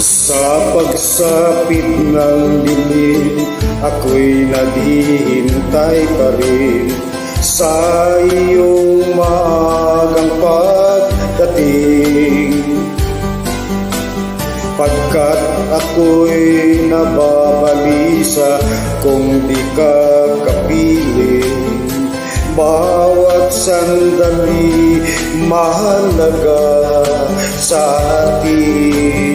Sa pagsapit ng dilim, ako'y naghihintay pa rin sa iyong maagang pagdating. Pagkat ako'y nababalisa kung di ka kapiling. Bawat sandali mahalaga sa atin.